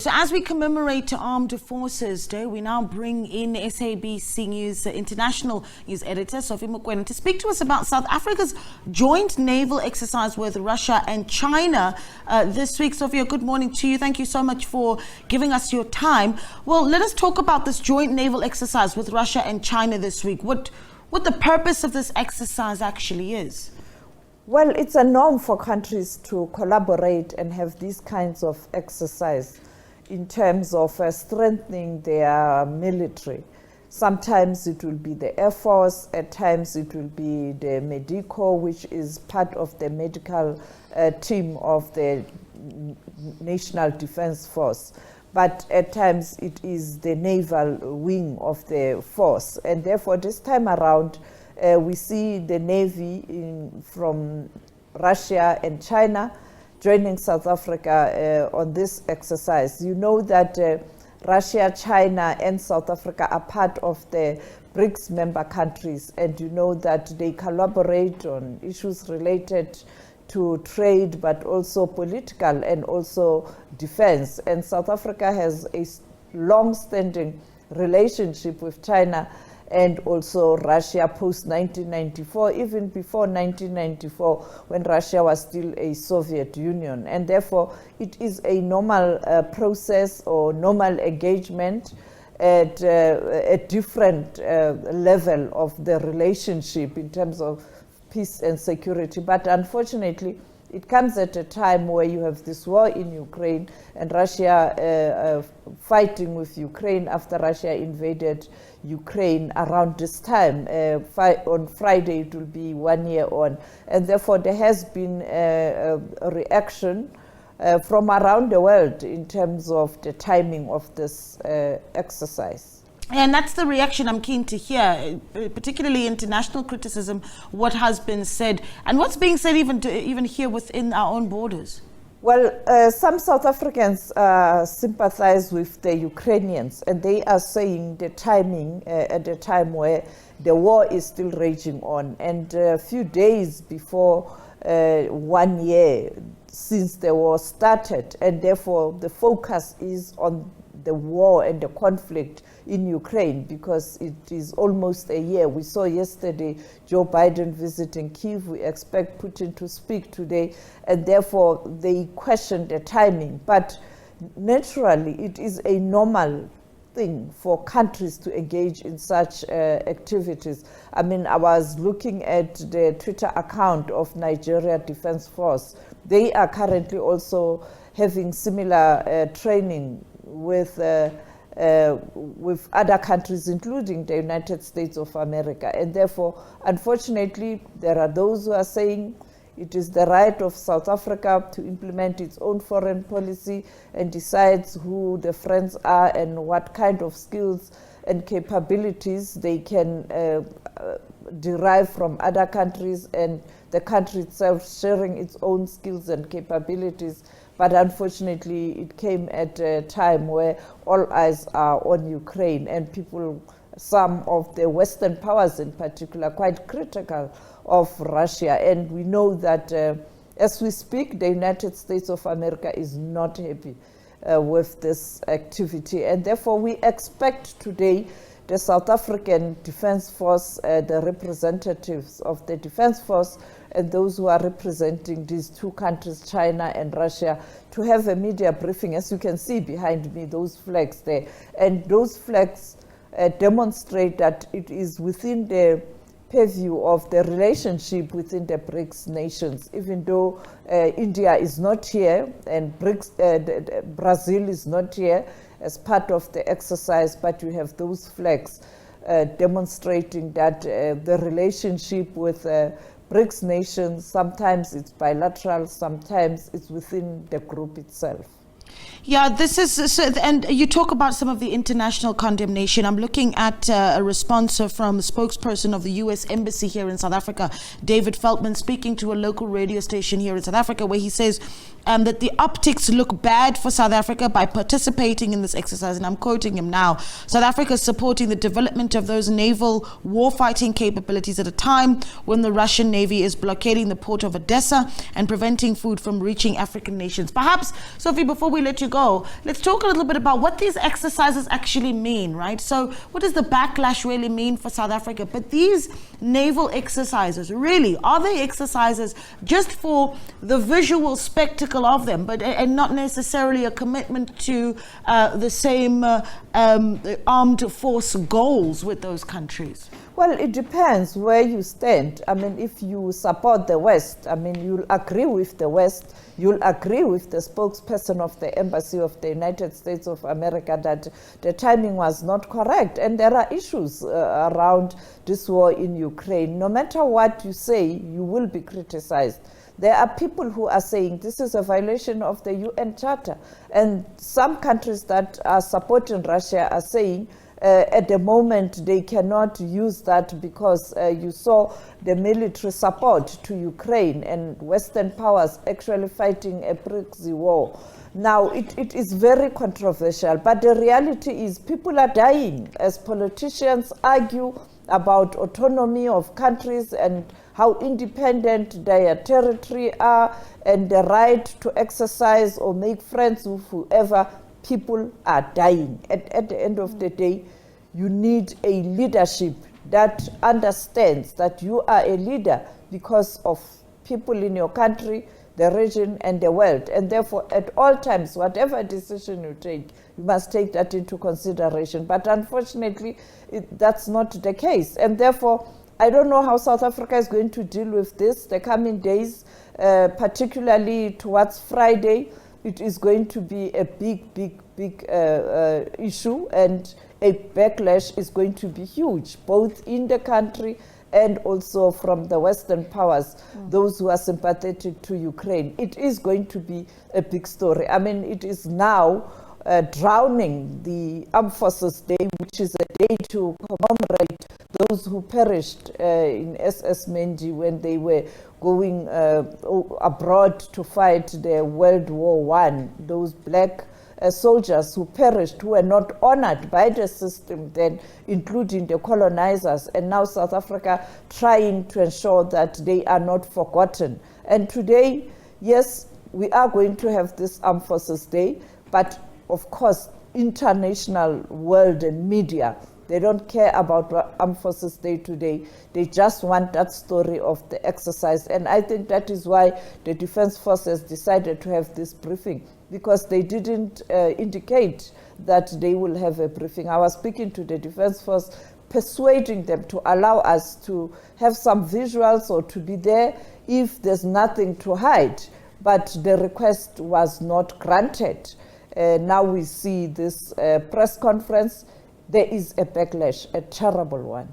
So as we commemorate Armed Forces Day, we now bring in SABC News International News Editor Sophie Mokoena to speak to us about South Africa's joint naval exercise with Russia and China this week. Sophia, good morning to you. Thank you so much for giving us your time. Well, let us talk about this joint naval exercise with Russia and China this week. What the purpose of this exercise actually is. Well, it's a norm for countries to collaborate and have these kinds of exercise in terms of strengthening their military. Sometimes it will be the Air Force, at times it will be the Medico, which is part of the medical team of the National Defense Force. But at times it is the naval wing of the force. And therefore this time around, we see the Navy from Russia and China joining South Africa on this exercise. You know that Russia, China, and South Africa are part of the BRICS member countries, and you know that they collaborate on issues related to trade, but also political and also defense. And South Africa has a long-standing relationship with China and also Russia post-1994, even before 1994, when Russia was still a Soviet Union. And therefore, it is a normal process or normal engagement at a different level of the relationship in terms of peace and security. But unfortunately, it comes at a time where you have this war in Ukraine and Russia fighting with Ukraine after Russia invaded Ukraine around this time. On Friday, it will be 1 year on. And therefore, there has been a reaction from around the world in terms of the timing of this exercise. And that's the reaction I'm keen to hear, particularly international criticism, what has been said, and what's being said even here within our own borders. Well, some South Africans sympathize with the Ukrainians, and they are saying the timing at the time where the war is still raging on, and a few days before 1 year since the war started, and therefore the focus is on the war and the conflict in Ukraine, because it is almost a year. We saw yesterday Joe Biden visiting Kyiv. We expect Putin to speak today, and therefore they question the timing. But naturally, it is a normal thing for countries to engage in such activities. I mean, I was looking at the Twitter account of Nigeria Defense Force. They are currently also having similar training with other countries, including the United States of America. And therefore, unfortunately, there are those who are saying it is the right of South Africa to implement its own foreign policy and decides who the friends are and what kind of skills and capabilities they can derive from other countries, and the country itself sharing its own skills and capabilities. But unfortunately, it came at a time where all eyes are on Ukraine, and people, some of the Western powers in particular, quite critical of Russia. And we know that as we speak, the United States of America is not happy with this activity. And therefore, we expect today the South African Defense Force, the representatives of the Defense Force, and those who are representing these two countries, China and Russia, to have a media briefing. As you can see behind me, those flags there. And those flags demonstrate that it is within the purview of the relationship within the BRICS nations, even though India is not here and Brazil is not here as part of the exercise, but you have those flags demonstrating that the relationship with BRICS nations, sometimes it's bilateral, sometimes it's within the group itself. Yeah, this is, and you talk about some of the international condemnation. I'm looking at a response from the spokesperson of the U.S. Embassy here in South Africa, David Feldman, speaking to a local radio station here in South Africa, where he says that the optics look bad for South Africa by participating in this exercise. And I'm quoting him now. South Africa is supporting the development of those naval warfighting capabilities at a time when the Russian Navy is blockading the port of Odessa and preventing food from reaching African nations. Perhaps, Sophie, before we let you go, let's talk a little bit about what these exercises actually mean, right? So what does the backlash really mean for South Africa? But these naval exercises, really, are they exercises just for the visual spectacle of them, but and not necessarily a commitment to the same armed force goals with those countries? Well, it depends where you stand. I mean, if you support the West, I mean, you'll agree with the West, you'll agree with the spokesperson of the Embassy of the United States of America that the timing was not correct. And there are issues around this war in Ukraine. No matter what you say, you will be criticized. There are people who are saying this is a violation of the UN Charter. And some countries that are supporting Russia are saying at the moment they cannot use that because you saw the military support to Ukraine and Western powers actually fighting a proxy war. Now, it is very controversial, but the reality is people are dying as politicians argue about autonomy of countries and how independent their territory are and the right to exercise or make friends with whoever. People are dying. At the end of the day, you need a leadership that understands that you are a leader because of people in your country, the region, and the world. And therefore, at all times, whatever decision you take, you must take that into consideration. But unfortunately, that's not the case. And therefore, I don't know how South Africa is going to deal with this the coming days, particularly towards Friday. It is going to be a big issue, and a backlash is going to be huge, both in the country and also from the Western powers, those who are sympathetic to Ukraine. It is going to be a big story. I mean, it is now drowning the Armed Forces Day, which is a day to commemorate those who perished in SS Mendi when they were going abroad to fight the World War I. Those black soldiers who perished, who were not honored by the system then, including the colonizers, and now South Africa trying to ensure that they are not forgotten. And today, yes, we are going to have this Armed Forces Day, but of course, international world and media, they don't care about Armed Forces Day today. They just want that story of the exercise. And I think that is why the Defense Forces decided to have this briefing, because they didn't indicate that they will have a briefing. I was speaking to the Defense Force, persuading them to allow us to have some visuals or to be there if there's nothing to hide. But the request was not granted. Now we see this press conference. There is a backlash, a terrible one.